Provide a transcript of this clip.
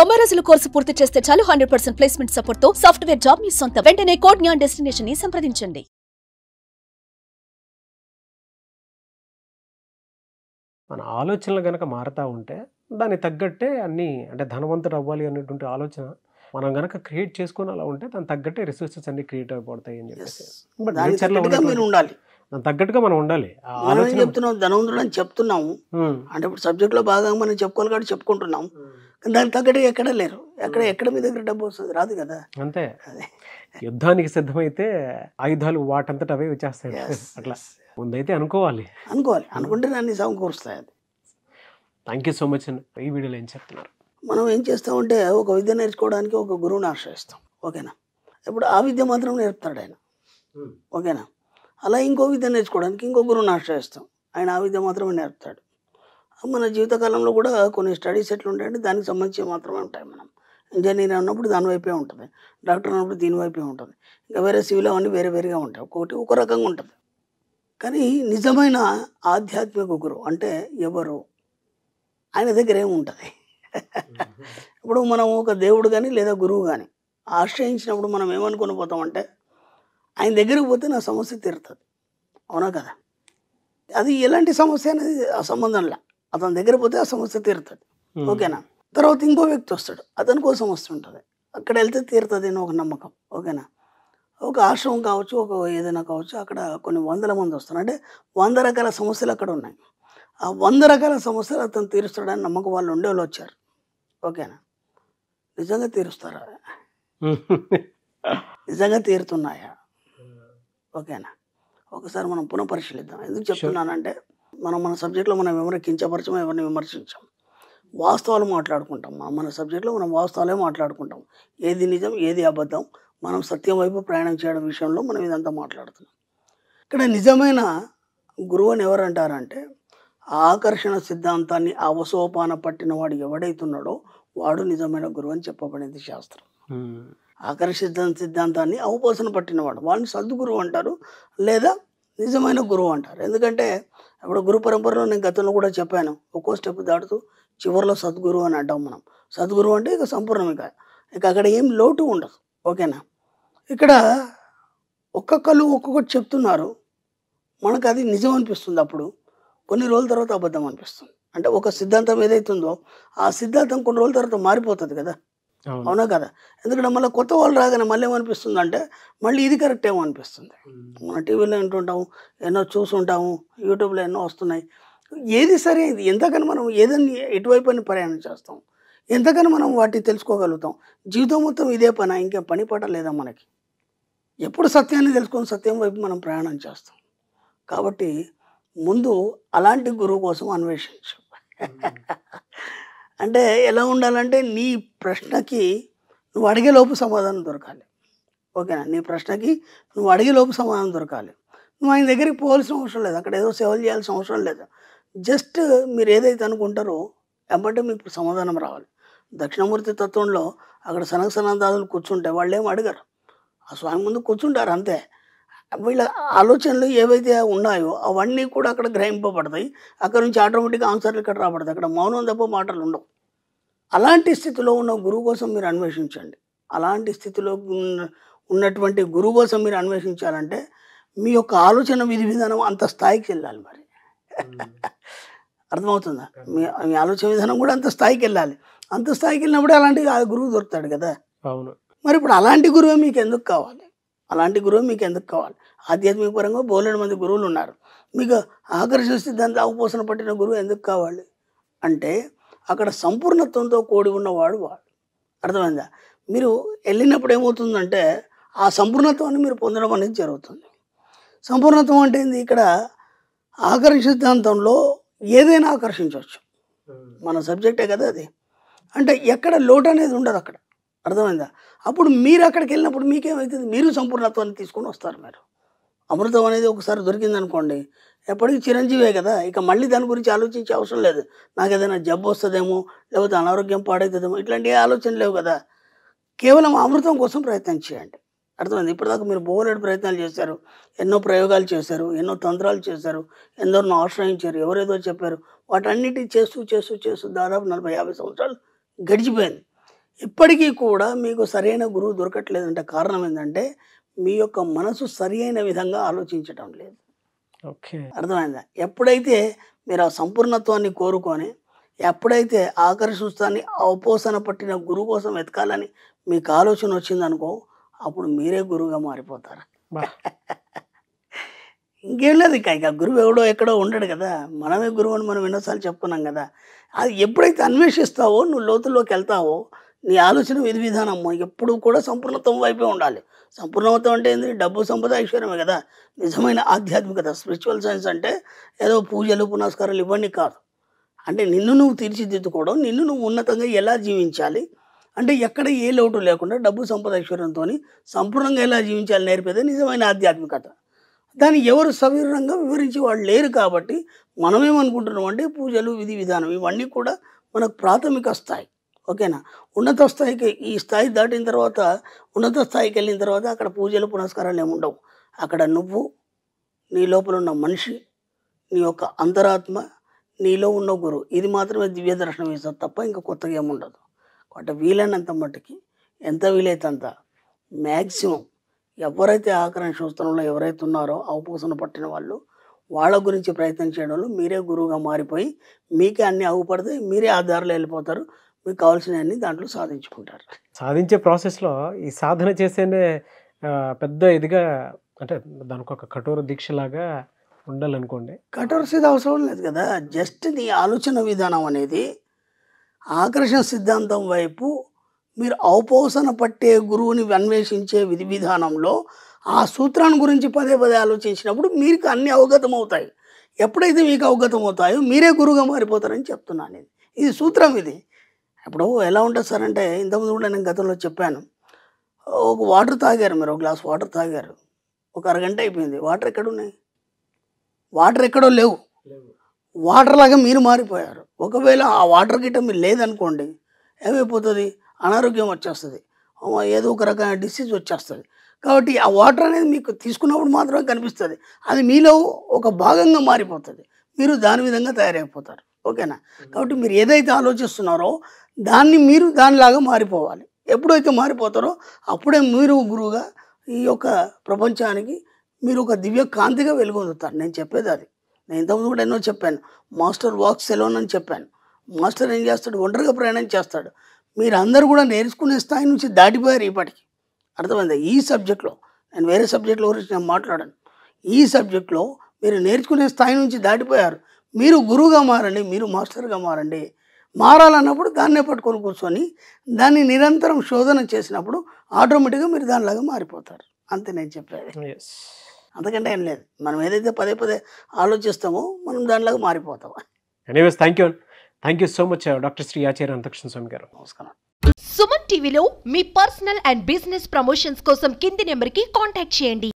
90 రోజుల కోర్సు పూర్తి చేస్తే చాలు 100% ప్లేస్మెంట్ సపోర్ట్ తో సాఫ్ట్వేర్ జాబ్ మీ సొంతం. వెంటనే కోడ్ జ్ఞాన్ డెస్టినేషన్ ని సంప్రదించండి. మన ఆలోచనలు గనక మారుతా ఉంటే దానికి తగ్గట్టే అన్నీ అంటే ధనవంతుడు అవ్వాలి అనేటువంటి ఆలోచన మనం గనక క్రియేట్ చేసుకొని అలా ఉంటే దానికి తగ్గట్టే రిసోర్సెస్ అన్ని క్రియేట్ అయిపోతాయి అని చెప్పేసి. బట్ నేచర్లో మీరు ఉండాలి, దానికి తగ్గట్టుగా మనం ఉండాలి. ఆలోచన చెప్తున్నాం ధనవంతుడు అని చెప్తున్నాము అంటే ఇప్పుడు సబ్జెక్ట్ లో భాగంగా మనం చెప్పుకోవాలి కాబట్టి చెప్పుకుంటున్నాం. దానికి తగ్గట్టు ఎక్కడ లేరు, ఎక్కడ మీ దగ్గర డబ్బు వస్తుంది రాదు కదా. అంతే, యుద్ధానికి సిద్ధమైతే ఆయుధాలు వాటంతట అవే వచ్చేస్తాయి. అట్లా ముందైతే అనుకోవాలి అనుకుంటే దాన్ని సమకూరుస్తాయి. అది థ్యాంక్ యూ సో మచ్ అండి. ఈ వీడియోలో ఏం చెప్తున్నారు? మనం ఏం చేస్తామంటే ఒక విద్య నేర్చుకోవడానికి ఒక గురువుని ఆశ్రయిస్తాం, ఓకేనా. ఇప్పుడు ఆ విద్య మాత్రం నేర్పుతాడు ఆయన, ఓకేనా. అలా ఇంకో విద్య నేర్చుకోవడానికి ఇంకో గురువుని ఆశ్రయిస్తాం, ఆయన ఆ విద్య మాత్రమే నేర్పుతాడు. మన జీవితకాలంలో కూడా కొన్ని స్టడీస్ ఎట్లా ఉంటాయంటే దానికి సంబంధించి మాత్రమే ఉంటాయి. మనం ఇంజనీర్ అన్నప్పుడు దాని వైపే ఉంటుంది, డాక్టర్ అన్నప్పుడు దీని వైపే ఉంటుంది, ఇంకా వేరే సివిల్ అవన్నీ వేరే వేరేగా ఉంటాయి, ఒక్కొక్కటి ఒక రకంగా ఉంటుంది. కానీ నిజమైన ఆధ్యాత్మిక గురువు అంటే ఎవరు, ఆయన దగ్గర ఏముంటుంది? ఇప్పుడు మనం ఒక దేవుడు కానీ లేదా గురువు కానీ ఆశ్రయించినప్పుడు మనం ఏమనుకుని పోతామంటే ఆయన దగ్గరికి పోతే నా సమస్య తీరుతుంది, అవునా కదా. అది ఎలాంటి సమస్య అనేది ఆ సంబంధంలా, అతని దగ్గర పోతే ఆ సమస్య తీరుతుంది, ఓకేనా. తర్వాత ఇంకో వ్యక్తి వస్తాడు, అతనికి ఒక సమస్య ఉంటుంది, అక్కడ వెళ్తే తీరుతుంది అని ఒక నమ్మకం, ఓకేనా. ఒక ఆశ్రమం కావచ్చు, ఒక ఏదైనా కావచ్చు, అక్కడ కొన్ని 100 మంది వస్తారు, అంటే 100 రకాల సమస్యలు అక్కడ ఉన్నాయి. ఆ 100 రకాల సమస్యలు అతను తీరుస్తాడని నమ్మకం వాళ్ళు ఉండేవాళ్ళు వచ్చారు, ఓకేనా. నిజంగా తీరుస్తారా? నిజంగా తీరుతున్నాయా? ఓకేనా. ఒకసారి మనం పునఃపరిశీలిద్దాం. ఎందుకు చెప్తున్నానంటే మన సబ్జెక్ట్లో మనం ఎవరిని కించపరచం, ఎవరిని విమర్శించాం, వాస్తవాలు మాట్లాడుకుంటాం. మన సబ్జెక్ట్లో మనం వాస్తవాలే మాట్లాడుకుంటాం, ఏది నిజం ఏది అబద్ధం, మనం సత్యం వైపు ప్రయాణం చేయడం విషయంలో మనం ఇదంతా మాట్లాడుతున్నాం. ఇక్కడ నిజమైన గురువు అని ఎవరు అంటారంటే ఆకర్షణ సిద్ధాంతాన్ని అవసోపాన పట్టిన వాడు ఎవడైతున్నాడో వాడు నిజమైన గురువు అని చెప్పబడింది శాస్త్రం. ఆకర్షణ సిద్ధాంతాన్ని అవపోసన పట్టినవాడు వాళ్ళని సద్గురువు అంటారు, లేదా నిజమైన గురువు అంటారు. ఎందుకంటే ఇప్పుడు గురు పరంపరలో నేను గతంలో కూడా చెప్పాను, ఒక్కో స్టెప్ దాటుతూ చివరిలో సద్గురువు అని అంటాం మనం. సద్గురువు అంటే ఇక సంపూర్ణం, ఇక అక్కడ ఏం లోటు ఉండదు, ఓకేనా. ఇక్కడ ఒక్కొక్కరు ఒక్కొక్కటి చెప్తున్నారు, మనకు అది నిజం అనిపిస్తుంది, అప్పుడు కొన్ని రోజుల తర్వాత అబద్ధం అనిపిస్తుంది. అంటే ఒక సిద్ధాంతం ఏదైతుందో ఆ సిద్ధాంతం కొన్ని రోజుల తర్వాత మారిపోతుంది కదా, అవునా కదా. ఎందుకంటే మళ్ళీ కొత్త వాళ్ళు రాగానే మళ్ళీ ఏమనిపిస్తుంది అంటే మళ్ళీ ఇది కరెక్ట్ ఏమో అనిపిస్తుంది. మన టీవీలో వింటుంటాము, ఎన్నో చూసుంటాము, యూట్యూబ్లో ఎన్నో వస్తున్నాయి. ఏది సరే, ఎంతకని మనం ఏదైనా ఎటువైపు అని ప్రయాణం చేస్తాం, ఎంతకని మనం వాటిని తెలుసుకోగలుగుతాం. జీవితం మొత్తం ఇదే పని, ఇంకేం పని పట లేదా మనకి. ఎప్పుడు సత్యాన్ని తెలుసుకొని సత్యం వైపు మనం ప్రయాణం చేస్తాం. కాబట్టి ముందు అలాంటి గురువు కోసం అన్వేషించు. అంటే ఎలా ఉండాలంటే నీ ప్రశ్నకి నువ్వు అడిగే లోపు సమాధానం దొరకాలి, ఓకేనా. నీ ప్రశ్నకి నువ్వు అడిగే లోపు సమాధానం దొరకాలి. నువ్వు ఆయన దగ్గరికి పోవాల్సిన అవసరం లేదు, అక్కడ ఏదో సేవలు చేయాల్సిన అవసరం లేదు. జస్ట్ మీరు ఏదైతే అనుకుంటారో ఏమంటే మీకు సమాధానం రావాలి. దక్షిణమూర్తి తత్వంలో అక్కడ సనక సనందాదులు కూర్చుంటే వాళ్ళు ఏం అడగరు, ఆ స్వామి ముందు కూర్చుంటారు అంతే. వీళ్ళ ఆలోచనలు ఏవైతే ఉన్నాయో అవన్నీ కూడా అక్కడ గ్రహింపబడతాయి, అక్కడ నుంచి ఆటోమేటిక్గా ఆన్సర్లు ఇక్కడ రాబడతాయి. అక్కడ మౌనం తప్ప మాటలు ఉండవు. అలాంటి స్థితిలో ఉన్న గురువు కోసం మీరు అన్వేషించండి. అలాంటి స్థితిలో ఉన్నటువంటి గురువు కోసం మీరు అన్వేషించాలంటే మీ యొక్క ఆలోచన విధి విధానం అంత స్థాయికి వెళ్ళాలి. మరి అర్థమవుతుందా? మీ ఆలోచన విధానం కూడా అంత స్థాయికి వెళ్ళాలి. అంత స్థాయికి వెళ్ళినప్పుడే అలాంటి ఆ గురువు దొరుకుతాడు కదా. అవును. మరి ఇప్పుడు అలాంటి గురువే మీకు ఎందుకు కావాలి? అలాంటి గురువు మీకు ఎందుకు కావాలి? ఆధ్యాత్మిక పరంగా బోలెడు మంది గురువులు ఉన్నారు, మీకు ఆకర్షణ సిద్ధాంతం అవపోసన పట్టిన గురువు ఎందుకు కావాలి అంటే అక్కడ సంపూర్ణత్వంతో కూడి ఉన్నవాడు వాడు. అర్థమైందా? మీరు వెళ్ళినప్పుడు ఏమవుతుందంటే ఆ సంపూర్ణత్వాన్ని మీరు పొందడం అనేది జరుగుతుంది. సంపూర్ణత్వం అంటే ఏంది? ఇక్కడ ఆకర్షణ సిద్ధాంతంలో ఏదైనా ఆకర్షించవచ్చు, మన సబ్జెక్టే కదా అది. అంటే ఎక్కడ లోటు అనేది ఉండదు అక్కడ, అర్థమైందా? అప్పుడు మీరు అక్కడికి వెళ్ళినప్పుడు మీకేమవుతుంది, మీరు సంపూర్ణత్వాన్ని తీసుకొని వస్తారు. మీరు అమృతం అనేది ఒకసారి దొరికిందనుకోండి ఎప్పటికీ చిరంజీవే కదా, ఇక మళ్ళీ దాని గురించి ఆలోచించే అవసరం లేదు. నాకు ఏదైనా జబ్బు వస్తుందేమో, లేకపోతే అనారోగ్యం పాడవుతుందేమో, ఇట్లాంటి ఆలోచన లేవు కదా. కేవలం అమృతం కోసం ప్రయత్నం చేయండి, అర్థమైంది? ఇప్పటిదాకా మీరు బోలెడు ప్రయత్నాలు చేశారు, ఎన్నో ప్రయోగాలు చేశారు, ఎన్నో తంత్రాలు చేశారు, ఎందరినో ఆశ్రయించారు, ఎవరేదో చెప్పారు, వాటన్నిటి చేస్తూ చేస్తూ చేస్తూ దాదాపు 40-50 సంవత్సరాలు గడిచిపోయింది. ఇప్పటికీ కూడా మీకు సరైన గురువు దొరకట్లేదంటే కారణం ఏంటంటే మీ యొక్క మనసు సరి అయిన విధంగా ఆలోచించటం లేదు. ఓకే. అర్థమైందా? ఎప్పుడైతే మీరు ఆ సంపూర్ణత్వాన్ని కోరుకొని, ఎప్పుడైతే ఆఖరి సూత్రాన్ని అవపోసన పట్టిన గురువు కోసం వెతకాలని మీకు ఆలోచన వచ్చిందనుకో, అప్పుడు మీరే గురువుగా మారిపోతారు. ఇంకేం లేదు. ఇక గురువు ఎవడో ఎక్కడో ఉండడు కదా, మనమే గురువు అని మనం ఎన్నోసార్లు చెప్పుకున్నాం కదా. అది ఎప్పుడైతే అన్వేషిస్తావో, నువ్వు లోతుల్లోకి వెళ్తావో, నీ ఆలోచన విధి విధానం ఎప్పుడు కూడా సంపూర్ణత్వం వైపే ఉండాలి. సంపూర్ణత్వం అంటే ఏంటి? డబ్బు, సంపద, ఐశ్వర్యమే కదా నిజమైన ఆధ్యాత్మికత. స్పిరిచువల్ సైన్స్ అంటే ఏదో పూజలు పునస్కారాలు ఇవన్నీ కాదు. అంటే నిన్ను నువ్వు తీర్చిదిద్దుకోవడం, నిన్ను నువ్వు ఉన్నతంగా ఎలా జీవించాలి, అంటే ఎక్కడ ఏ లోటు లేకుండా డబ్బు, సంపద, ఐశ్వర్యంతో సంపూర్ణంగా ఎలా జీవించాలి నేర్పేదే నిజమైన ఆధ్యాత్మికత. దాన్ని ఎవరు సవివరంగా వివరించి వాళ్ళు లేరు. కాబట్టి మనమేమనుకుంటున్నాం అంటే పూజలు, విధి విధానం ఇవన్నీ కూడా మనకు ప్రాథమిక స్థాయి. ఓకేనా? ఉన్నత స్థాయికి, ఈ స్థాయి దాటిన తర్వాత, ఉన్నత స్థాయికి వెళ్ళిన తర్వాత అక్కడ పూజలు పునస్కారాలు ఏముండవు. అక్కడ నువ్వు, నీ లోపల ఉన్న మనిషి, నీ యొక్క అంతరాత్మ, నీలో ఉన్న గురువు, ఇది మాత్రమే దివ్య దర్శనం ఇస్తుంది తప్ప ఇంకా కొత్తగా ఏముండదు. కాబట్టి వీలైనంత మట్టుకి, ఎంత వీలైతే అంత మ్యాక్సిమం ఎవరైతే ఆకరణ సూత్రంలో ఎవరైతే ఉన్నారో అవపోసన పట్టిన వాళ్ళు, వాళ్ళ గురించి ప్రయత్నం చేయడం వల్ల మీరే గురువుగా మారిపోయి మీకే అన్నీ అవ్వపడితే మీరే ఆ దారిలో వెళ్ళిపోతారు. మీకు కావాల్సినవన్నీ దాంట్లో సాధించుకుంటారు. సాధించే ప్రాసెస్లో ఈ సాధన చేసేనే పెద్ద ఇదిగా, అంటే దానికి ఒక కఠోర దీక్షలాగా ఉండాలనుకోండి. కఠోర సిద్ధ అవసరం లేదు కదా. జస్ట్ నీ ఆలోచన విధానం అనేది ఆకర్షణ సిద్ధాంతం వైపు మీరు అవపోసన పట్టే గురువుని అన్వేషించే విధి విధానంలో ఆ సూత్రాన్ని గురించి పదే పదే ఆలోచించినప్పుడు మీకు అన్ని అవగతం అవుతాయి. ఎప్పుడైతే మీకు అవగతం అవుతాయో మీరే గురువుగా మారిపోతారని చెప్తున్నాను. ఇది సూత్రం. ఇది ఇప్పుడు ఎలా ఉంటుంది సార్ అంటే, ఇంతకుముందు కూడా నేను గతంలో చెప్పాను. ఒక వాటర్ తాగారు, మీరు ఒక గ్లాస్ వాటర్ తాగారు, ఒక అరగంట అయిపోయింది. వాటర్ ఎక్కడున్నాయి? వాటర్ ఎక్కడో లేవు. వాటర్ లాగా మీరు మారిపోయారు. ఒకవేళ ఆ వాటర్ గిట్ట మీరు లేదనుకోండి, ఏమైపోతుంది? అనారోగ్యం వచ్చేస్తుంది, ఏదో ఒక రకమైన డిసీజ్ వచ్చేస్తుంది. కాబట్టి ఆ వాటర్ అనేది మీకు తీసుకున్నప్పుడు మాత్రమే కనిపిస్తుంది. అది మీలో ఒక భాగంగా మారిపోతుంది. మీరు దాని విధంగా తయారైపోతారు. ఓకేనా? కాబట్టి మీరు ఏదైతే ఆలోచిస్తున్నారో దాన్ని మీరు దానిలాగా మారిపోవాలి. ఎప్పుడైతే మారిపోతారో అప్పుడే మీరు గురువుగా ఈ యొక్క ప్రపంచానికి మీరు ఒక దివ్య కాంతిగా వెలుగొందుతారు. నేను చెప్పేది అది. నేను ఇంతకుముందు కూడా ఎన్నో చెప్పాను. మాస్టర్ వాక్స్ ఎలోన్ అని చెప్పాను. మాస్టర్ ఏం చేస్తాడు? ఒంటరిగా ప్రయాణం చేస్తాడు. మీరు అందరూ కూడా నేర్చుకునే స్థాయి నుంచి దాటిపోయారు ఇప్పటికి. అర్థమైందా? ఈ సబ్జెక్ట్లో, నేను వేరే సబ్జెక్టుల గురించి నేను మాట్లాడాను. ఈ సబ్జెక్ట్లో మీరు నేర్చుకునే స్థాయి నుంచి దాటిపోయారు. మీరు గురువుగా మారండి, మీరు మాస్టర్గా మారండి. మారాలన్నప్పుడు దాన్నే పట్టుకొని కూర్చొని దాన్ని నిరంతరం శోధన చేసినప్పుడు ఆటోమేటిక్గా మీరు దానిలాగా మారిపోతారు. అంతే నేను చెప్పేది. అంతకంటే ఏం లేదు. మనం ఏదైతే పదే పదే ఆలోచిస్తామో మనం దానిలాగా మారిపోతాం. Anyways, thank you so much doctor Shri Acharya Ananthakrishna Swami garu. నమస్కారం. సుమన్ టీవీలో మీ పర్సనల్ అండ్ బిజినెస్ ప్రమోషన్స్ కోసం కింది నెంబర్కి కాంటాక్ట్ చేయండి.